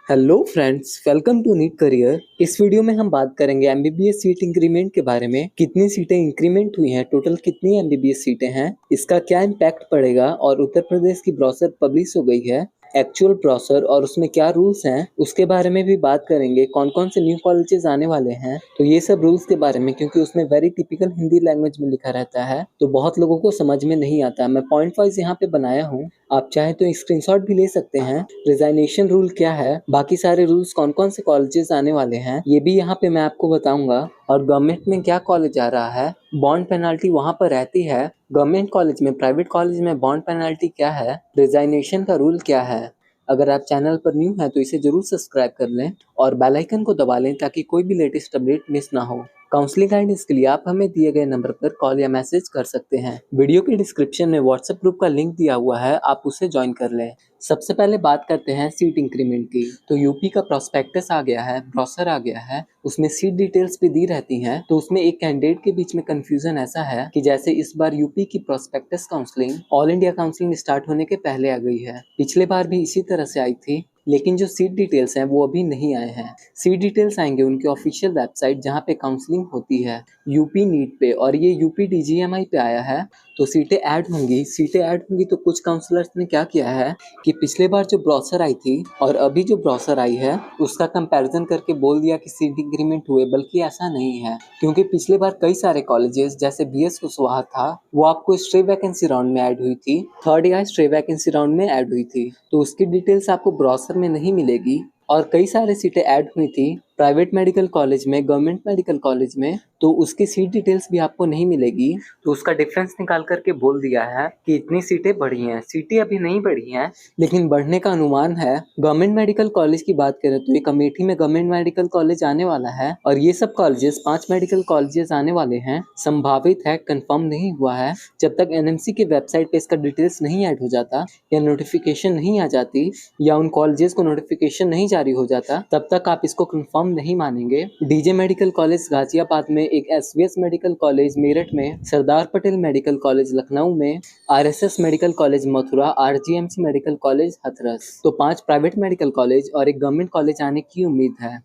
Hello friends, welcome to NEET career. इस video में हम बात करेंगे एमबीबीएस सीट इंक्रीमेंट के बारे में। कितनी सीटें इंक्रीमेंट हुई हैं, टोटल कितनी एमबीबीएस सीटें हैं, इसका क्या इम्पैक्ट पड़ेगा, और उत्तर प्रदेश की ब्रोशर पब्लिश हो गई है, एक्चुअल ब्रोशर और उसमें क्या रूल्स हैं उसके बारे में भी बात करेंगे। कौन कौन से न्यू कॉलेजेस आने वाले हैं, तो ये सब रूल्स के बारे में, क्योंकि उसमें वेरी टिपिकल हिंदी लैंग्वेज में लिखा रहता है तो बहुत लोगों को समझ में नहीं आता। मैं पॉइंट वाइज यहाँ पे बनाया हूँ, आप चाहे तो स्क्रीनशॉट भी ले सकते हैं। रिजाइनेशन रूल क्या है, बाकी सारे रूल्स, कौन कौन से कॉलेजेस आने वाले हैं, ये भी यहाँ पे मैं आपको बताऊंगा। और गवर्नमेंट में क्या कॉलेज आ रहा है, बॉन्ड पेनाल्टी वहाँ पर रहती है गवर्नमेंट कॉलेज में, प्राइवेट कॉलेज में बॉन्ड पेनाल्टी क्या है, रिजाइनेशन का रूल क्या है। अगर आप चैनल पर न्यू हैं तो इसे जरूर सब्सक्राइब कर लें और बेल आइकन को दबा लें ताकि कोई भी लेटेस्ट अपडेट मिस ना हो। काउंसलिंग गाइडेंस के लिए आप हमें दिए गए नंबर पर कॉल या मैसेज कर सकते हैं। वीडियो के डिस्क्रिप्शन में व्हाट्सएप ग्रुप का लिंक दिया हुआ है, आप उसे ज्वाइन कर लें। सबसे पहले बात करते हैं सीट इंक्रीमेंट की। तो यूपी का प्रोस्पेक्टस आ गया है, ब्रोशर आ गया है, उसमें सीट डिटेल्स भी दी रहती हैं। तो उसमें एक कैंडिडेट के बीच में कंफ्यूजन ऐसा है कि जैसे इस बार यूपी की prospectus counselling all India counselling start होने के पहले आ गई है। पिछले बार भी इसी तरह से आई थी, लेकिन जो सीट डिटेल्स हैं वो अभी नहीं आए हैं। सीट डिटेल्स आएंगे उनकी ऑफिशियल वेबसाइट जहाँ पे काउंसलिंग होती है, यूपी नीट पे, और ये यूपी डीजीएमआई पे आया है। तो सीटें ऐड होंगी, सीटें ऐड होंगी तो कुछ काउंसलर्स ने क्या किया है कि पिछले बार जो ब्रोशर आई थी और अभी जो ब्रोशर आई है उसका कंपैरिजन करके बोल दिया कि सीट इंक्रीमेंट हुए, बल्कि ऐसा नहीं है। क्योंकि पिछले बार कई सारे कॉलेजेस जैसे बीएस कुशवाहा था, वो आपको स्ट्रे वैकेंसी राउंड में ऐड हुई थी, थर्ड या स्ट्रे वैकेंसी राउंड में ऐड हुई थी, तो उसकी डिटेल्स आपको ब्रोशर में नहीं मिलेगी। और कई सारे सीटें ऐड हुई थी प्राइवेट मेडिकल कॉलेज में, गवर्नमेंट मेडिकल कॉलेज में, तो उसकी सीट डिटेल्स भी आपको नहीं मिलेगी। तो उसका डिफरेंस निकाल करके बोल दिया है कि इतनी सीटें बढ़ी हैं। सीटें अभी नहीं बढ़ी हैं, लेकिन बढ़ने का अनुमान है। गवर्नमेंट मेडिकल कॉलेज की बात करें तो एक अमेठी में गवर्नमेंट मेडिकल कॉलेज आने वाला है, और ये सब कॉलेजेस 5 मेडिकल कॉलेजेस आने वाले हैं। संभावित है, कंफर्म नहीं हुआ है। जब तक एनएमसी की वेबसाइट पे इसका डिटेल्स नहीं ऐड हो जाता या नोटिफिकेशन नहीं आ जाती या उन कॉलेजेस को नोटिफिकेशन नहीं जारी हो जाता, तब तक आप इसको कंफर्म नहीं मानेंगे। डीजे मेडिकल कॉलेज गाजियाबाद में, एक एसवीएस मेडिकल कॉलेज मेरठ में, सरदार पटेल मेडिकल कॉलेज लखनऊ में, RSS medical college Mathura, RGMC medical college Hathras, तो 5 प्राइवेट मेडिकल कॉलेज और एक गवर्नमेंट कॉलेज आने की उम्मीद है।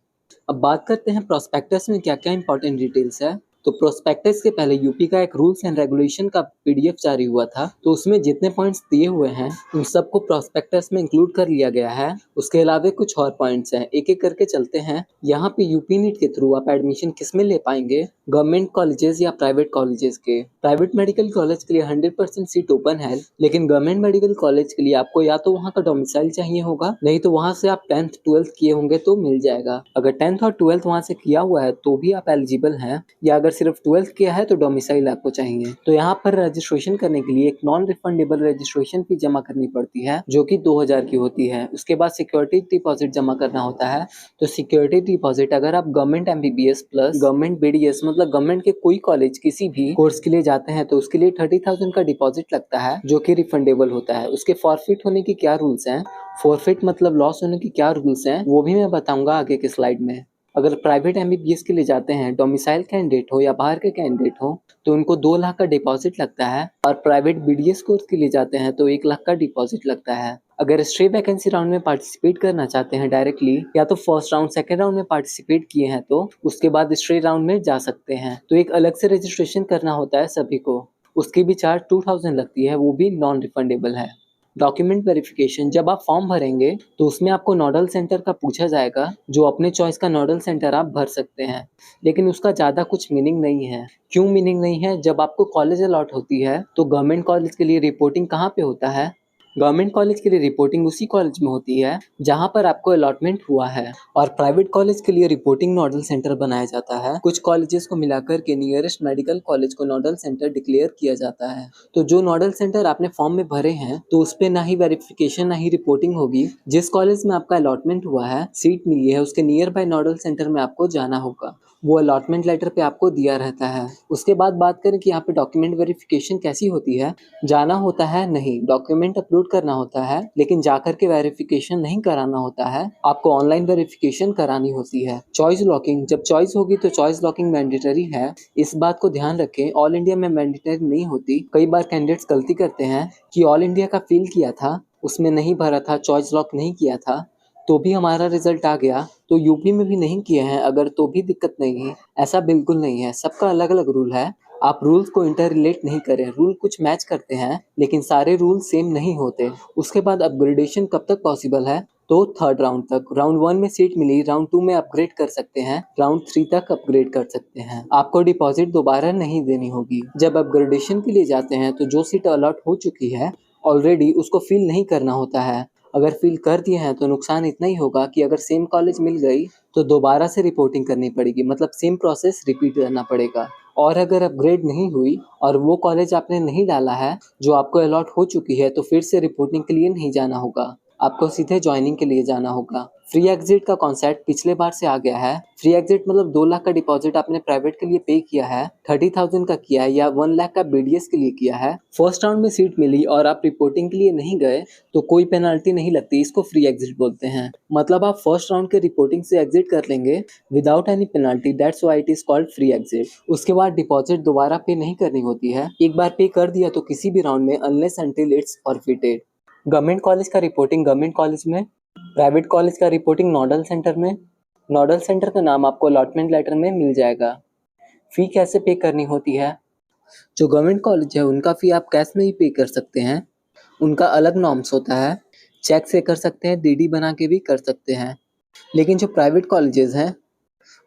अब बात करते हैं प्रोस्पेक्टस में क्या क्या इंपॉर्टेंट डिटेल्स है। तो प्रोस्पेक्टस के पहले यूपी का एक रूल्स एंड रेगुलेशन का पीडीएफ जारी हुआ था, तो उसमें जितने पॉइंट्स दिए हुए हैं उन सबको प्रोस्पेक्टस में इंक्लूड कर लिया गया है। उसके अलावा कुछ और पॉइंट्स हैं, एक एक करके चलते हैं। यहाँ पे यूपी नीट के थ्रू आप एडमिशन किस में ले पाएंगे, गवर्नमेंट कॉलेजेस या प्राइवेट कॉलेजेस के। प्राइवेट मेडिकल कॉलेज के लिए 100% सीट ओपन है, लेकिन गवर्नमेंट मेडिकल कॉलेज के लिए आपको या तो वहाँ का डोमिसाइल चाहिए होगा, नहीं तो वहाँ से आप 10th 12th किए होंगे तो मिल जाएगा। अगर 10th और 12th वहाँ से किया हुआ है तो भी आप एलिजिबल हैं, या अगर सिर्फ 12th किया है तो डोमिसाइल आपको चाहिए। तो यहाँ पर रजिस्ट्रेशन करने के लिए एक नॉन रिफंडेबल रजिस्ट्रेशन फी जमा करनी पड़ती है, जो कि 2000 की होती है। उसके बाद सिक्योरिटी डिपॉजिट जमा करना होता है। तो सिक्योरिटी डिपॉजिट, अगर आप government MBBS plus government BDS मतलब गवर्नमेंट के कोई कॉलेज किसी भी कोर्स के लिए जाते हैं तो उसके लिए 30,000 का डिपॉजिट लगता है, जो कि रिफंडेबल होता है। उसके फॉरफिट होने की क्या रूल्स हैं, फॉरफिट मतलब लॉस होने की क्या रूल्स हैं, वो भी मैं बताऊंगा आगे के स्लाइड में। अगर प्राइवेट एमबीबीएस के लिए जाते हैं, डोमिसाइल कैंडिडेट हो या बाहर के कैंडिडेट हो, तो उनको 2 लाख का डिपॉजिट लगता है। और प्राइवेट बीडीएस कोर्स के लिए जाते हैं तो 1 लाख का डिपॉजिट लगता है। अगर स्ट्रे वैकेंसी राउंड में पार्टिसिपेट करना चाहते हैं डायरेक्टली, या तो फर्स्ट राउंड सेकंड राउंड में पार्टिसिपेट किए हैं तो उसके बाद स्ट्रे राउंड में जा सकते हैं। तो एक अलग से रजिस्ट्रेशन करना होता है सभी को, उसकी भी चार्ज 2000 लगती है, वो भी नॉन रिफंडेबल है। डॉक्यूमेंट वेरिफिकेशन, जब आप फॉर्म भरेंगे तो उसमें आपको नोडल सेंटर का पूछा जाएगा, जो अपने चॉइस का नोडल सेंटर आप भर सकते हैं, लेकिन उसका ज़्यादा कुछ मीनिंग नहीं है। क्यों मीनिंग नहीं है, जब आपको कॉलेज अलॉट होती है तो गवर्नमेंट कॉलेज के लिए रिपोर्टिंग कहाँ पे होता है, गवर्नमेंट कॉलेज के लिए रिपोर्टिंग उसी कॉलेज में होती है जहां पर आपको अलॉटमेंट हुआ है, और प्राइवेट कॉलेज के लिए रिपोर्टिंग नोडल सेंटर बनाया जाता है। कुछ कॉलेजेस को मिलाकर के नियरेस्ट मेडिकल कॉलेज को नोडल सेंटर डिक्लेयर किया जाता है। तो जो नोडल सेंटर आपने फॉर्म में भरे हैं तो उस पर ना ही वेरिफिकेशन ना ही रिपोर्टिंग होगी। जिस कॉलेज में आपका अलॉटमेंट हुआ है, सीट मिली है, उसके नियर बाय नोडल सेंटर में आपको जाना होगा, वो अलॉटमेंट लेटर पे आपको दिया रहता है। उसके बाद बात करें कि यहाँ पे डॉक्यूमेंट वेरिफिकेशन कैसी होती है, जाना होता है नहीं, डॉक्यूमेंट अपलोड करना होता है, लेकिन जाकर के वेरिफिकेशन नहीं कराना होता है, आपको ऑनलाइन वेरिफिकेशन करानी होती है। चॉइस लॉकिंग, जब चॉइस होगी तो चॉइस लॉकिंग मैंडेटरी है, इस बात को ध्यान रखें। ऑल इंडिया में मैंडेटरी नहीं होती। कई बार कैंडिडेट्स गलती करते हैं कि ऑल इंडिया का फिल किया था, उसमें नहीं भरा था, चॉइस लॉक नहीं किया था, तो भी हमारा रिजल्ट आ गया, तो यूपी में भी नहीं किए हैं अगर तो भी दिक्कत नहीं है, ऐसा बिल्कुल नहीं है। सबका अलग अलग रूल है। आप रूल्स को इंटर रिलेट नहीं करें। रूल कुछ मैच करते हैं लेकिन सारे रूल सेम नहीं होते। उसके बाद अपग्रेडेशन कब तक पॉसिबल है? तो थर्ड राउंड तक। राउंड 1 में सीट मिली, राउंड 2 में अपग्रेड कर सकते हैं, राउंड 3 तक अपग्रेड कर सकते हैं। आपको डिपॉजिट दोबारा नहीं देनी होगी। जब अपग्रेडेशन के लिए जाते हैं तो जो सीट अलॉट हो चुकी है ऑलरेडी, उसको फिल नहीं करना होता है। अगर फिल कर दिए हैं तो नुकसान इतना ही होगा कि अगर सेम कॉलेज मिल गई तो दोबारा से रिपोर्टिंग करनी पड़ेगी, मतलब सेम प्रोसेस रिपीट करना पड़ेगा। और अगर अपग्रेड नहीं हुई और वो कॉलेज आपने नहीं डाला है जो आपको अलॉट हो चुकी है, तो फिर से रिपोर्टिंग के लिए नहीं जाना होगा, आपको सीधे ज्वाइनिंग के लिए जाना होगा। फ्री एग्जिट का कॉन्सेप्ट पिछले बार से आ गया है। फ्री एग्जिट मतलब 2 लाख का डिपॉजिट आपने प्राइवेट के लिए पे किया है, 30,000 का किया है या 1 लाख का बीडीएस के लिए किया है। फर्स्ट राउंड में सीट मिली और आप रिपोर्टिंग के लिए नहीं गए तो कोई पेनल्टी नहीं लगती, इसको फ्री एग्जिट बोलते हैं। मतलब आप फर्स्ट राउंड के रिपोर्टिंग से एग्जिट कर लेंगे without any penalty, that's why it is called free exit. उसके बाद डिपॉजिट दोबारा पे नहीं करनी होती है। एक बार पे कर दिया तो किसी भी राउंड में, unless until it's forfeited. Government college का रिपोर्टिंग गवर्नमेंट कॉलेज में, प्राइवेट कॉलेज का रिपोर्टिंग नोडल सेंटर में। नोडल सेंटर का नाम आपको अलॉटमेंट लेटर में मिल जाएगा। फी कैसे पे करनी होती है? जो गवर्नमेंट कॉलेज है उनका फी आप कैश में ही पे कर सकते हैं, उनका अलग नॉर्म्स होता है। चेक से कर सकते हैं, डीडी बना के भी कर सकते हैं। लेकिन जो प्राइवेट कॉलेजेस हैं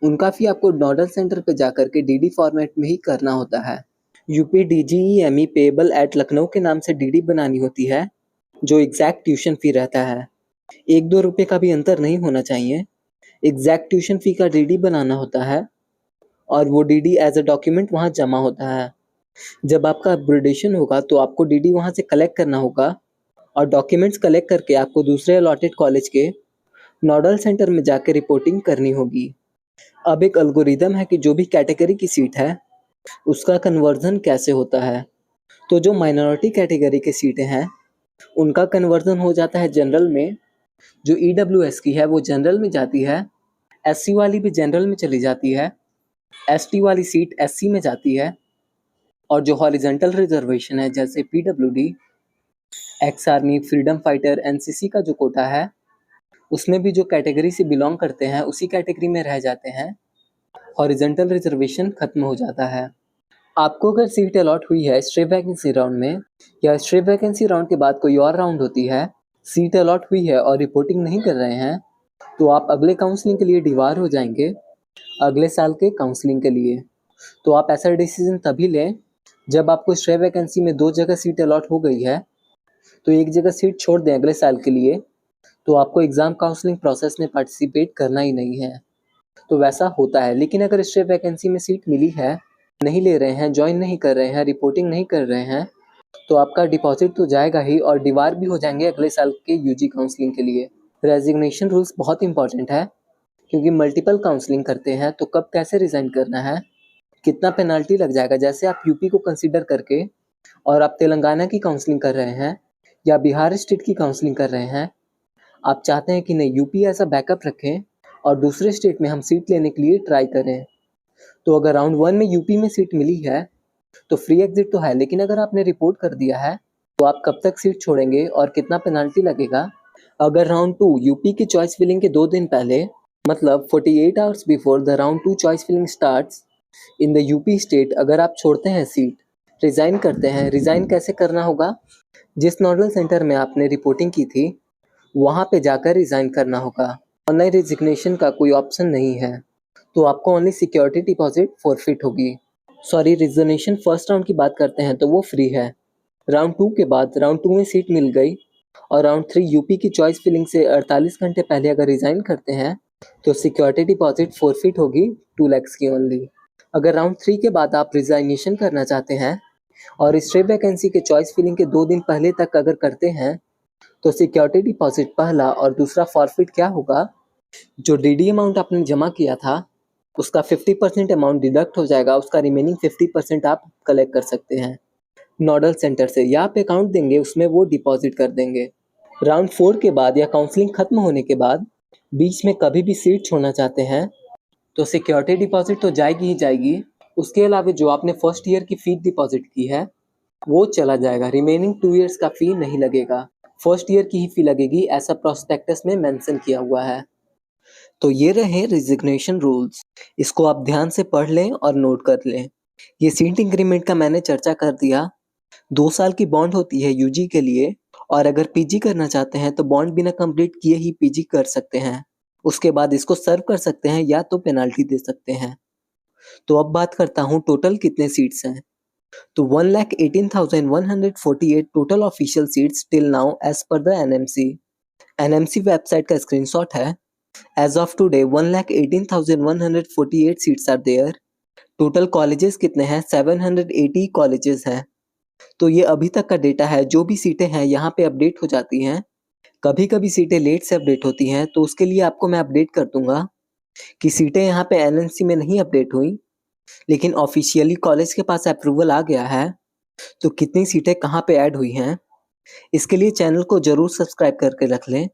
उनका फी आपको नोडल सेंटर पे जाकर के डीडी फॉर्मेट में ही करना होता है। यूपी डीजीईएमई पेएबल एट लखनऊ के नाम से डीडी बनानी होती है, जो एग्जैक्ट ट्यूशन फी रहता है। 1-2 रुपए का भी अंतर नहीं होना चाहिए। एग्जैक्ट ट्यूशन फी का डीडी बनाना होता है और वो डीडी एज अ डॉक्यूमेंट वहाँ जमा होता है। जब आपका अपग्रेडेशन होगा तो आपको डीडी वहाँ से कलेक्ट करना होगा और डॉक्यूमेंट्स कलेक्ट करके आपको दूसरे अलॉटेड कॉलेज के नोडल सेंटर में जाकर रिपोर्टिंग करनी होगी। अब एक एल्गोरिदम है कि जो भी कैटेगरी की सीट है उसका कन्वर्जन कैसे होता है। तो जो माइनॉरिटी कैटेगरी की सीटें हैं उनका कन्वर्जन हो जाता है जनरल में। जो ईडब्ल्यूएस की है वो जनरल में जाती है, एससी वाली भी जनरल में चली जाती है, एसटी वाली सीट एससी में जाती है, और जो हॉरिजॉन्टल रिजर्वेशन है जैसे PWD, ex army, freedom fighter, NCC का जो कोटा है उसमें भी जो कैटेगरी से बिलोंग करते हैं उसी कैटेगरी में रह जाते हैं। हॉरिजॉन्टल रिजर्वेशन खत्म हो जाता है। आपको अगर सीट अलॉट हुई है स्ट्रे वैकेंसी राउंड में या स्ट्रे वैकेंसी राउंड के बाद कोई और राउंड होती है, सीट अलॉट हुई है और रिपोर्टिंग नहीं कर रहे हैं, तो आप अगले काउंसलिंग के लिए डिवार हो जाएंगे, अगले साल के काउंसलिंग के लिए। तो आप ऐसा डिसीजन तभी लें जब आपको स्ट्रे वैकेंसी में 2 जगह सीट अलॉट हो गई है तो एक जगह सीट छोड़ दें अगले साल के लिए, तो आपको एग्ज़ाम काउंसलिंग प्रोसेस में पार्टिसिपेट करना ही नहीं है। तो वैसा होता है। लेकिन अगर स्ट्रे वैकेंसी में सीट मिली है, नहीं ले रहे हैं, ज्वाइन नहीं कर रहे हैं, रिपोर्टिंग नहीं कर रहे हैं, तो आपका डिपॉजिट तो जाएगा ही और डिवार भी हो जाएंगे अगले साल के यूजी काउंसलिंग के लिए। रेजिग्नेशन रूल्स बहुत इंपॉर्टेंट है क्योंकि मल्टीपल काउंसलिंग करते हैं, तो कब कैसे रिज़ाइन करना है, कितना पेनल्टी लग जाएगा। जैसे आप यूपी को कंसीडर करके और आप तेलंगाना की काउंसलिंग कर रहे हैं या बिहार स्टेट की काउंसलिंग कर रहे हैं, आप चाहते हैं कि नहीं यूपी ऐसा बैकअप रखें और दूसरे स्टेट में हम सीट लेने के लिए ट्राई करें। तो अगर राउंड 1 में यूपी में सीट मिली है तो फ्री एग्जिट तो है, लेकिन अगर आपने रिपोर्ट कर दिया है तो आप कब तक सीट छोड़ेंगे और कितना पेनल्टी लगेगा। अगर राउंड 2 यूपी की चॉइस फिलिंग के 2 दिन पहले, मतलब 48 hours before the round 2 choice filling starts in the UP state, अगर आप छोड़ते हैं सीट, रिज़ाइन करते हैं, रिज़ाइन कैसे करना होगा? जिस नोडल सेंटर में आपने रिपोर्टिंग की थी वहाँ पे जाकर रिज़ाइन करना होगा। ऑनलाइन रिजिग्नेशन का कोई ऑप्शन नहीं है, तो आपको ओनली सिक्योरिटी डिपॉजिट फॉरफिट होगी। सॉरी, रिजर्वेशन फर्स्ट राउंड की बात करते हैं तो वो फ्री है। राउंड 2 के बाद राउंड 2 में सीट मिल गई और राउंड 3 यूपी की चॉइस फिलिंग से 48 घंटे पहले अगर रिज़ाइन करते हैं तो सिक्योरिटी डिपॉजिट फॉरफिट होगी 2 लाख की ओनली। अगर राउंड 3 के बाद आप रिजाइनेशन करना चाहते हैं और स्ट्रे वैकेंसी के चॉइस फिलिंग के 2 दिन पहले तक अगर करते हैं तो सिक्योरिटी डिपॉजिट पहला और दूसरा फॉरफिट क्या होगा, जो डीडी अमाउंट आपने जमा किया था उसका 50% अमाउंट डिडक्ट हो जाएगा, उसका रिमेनिंग 50% आप कलेक्ट कर सकते हैं नोडल सेंटर से, या आप अकाउंट देंगे उसमें वो डिपॉजिट कर देंगे। राउंड 4 के बाद या काउंसलिंग खत्म होने के बाद बीच में कभी भी सीट छोड़ना चाहते हैं तो सिक्योरिटी डिपॉजिट तो जाएगी ही जाएगी, उसके अलावा जो आपने फर्स्ट ईयर की फी डिपॉजिट की है वो चला जाएगा, रिमेनिंग 2 ईयर्स का फी नहीं लगेगा। फर्स्ट ईयर की ही फी लगेगी, ऐसा प्रोस्पेक्टस में मेंशन किया हुआ है। तो ये रहे रिजिग्नेशन रूल्स, इसको आप ध्यान से पढ़ लें और नोट कर लें। ये सीट इंक्रीमेंट का मैंने चर्चा कर दिया। 2 साल की बॉन्ड होती है यूजी के लिए, और अगर पीजी करना चाहते हैं तो बॉन्ड बिना कंप्लीट किए ही पीजी कर सकते हैं। उसके बाद इसको सर्व कर सकते हैं या तो पेनाल्टी दे सकते हैं। तो अब बात करता हूँ टोटल कितने सीट्स हैं। तो 1,18,148 total official seats till now as per the NMC. NMC website का स्क्रीनशॉट है। As of today 1,18,148 seats are there. Total colleges कितने हैं? 780 कॉलेजेस हैं। तो ये अभी तक का डेटा है। जो भी सीटें हैं यहाँ पे अपडेट हो जाती हैं। कभी कभी सीटें लेट से अपडेट होती हैं, तो उसके लिए आपको मैं अपडेट कर दूंगा कि सीटें यहाँ पे एनएमसी में नहीं अपडेट हुई, लेकिन ऑफिशियली कॉलेज के पास अप्रूवल आ गया है। तो कितनी सीटें कहाँ पे ऐड हुई हैं, इसके लिए चैनल को जरूर सब्सक्राइब करके रख लें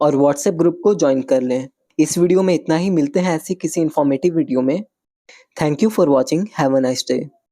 और व्हाट्सएप ग्रुप को ज्वाइन कर लें। इस वीडियो में इतना ही। मिलते हैं ऐसी किसी इंफॉर्मेटिव वीडियो में। Thank you for watching. Have a nice day.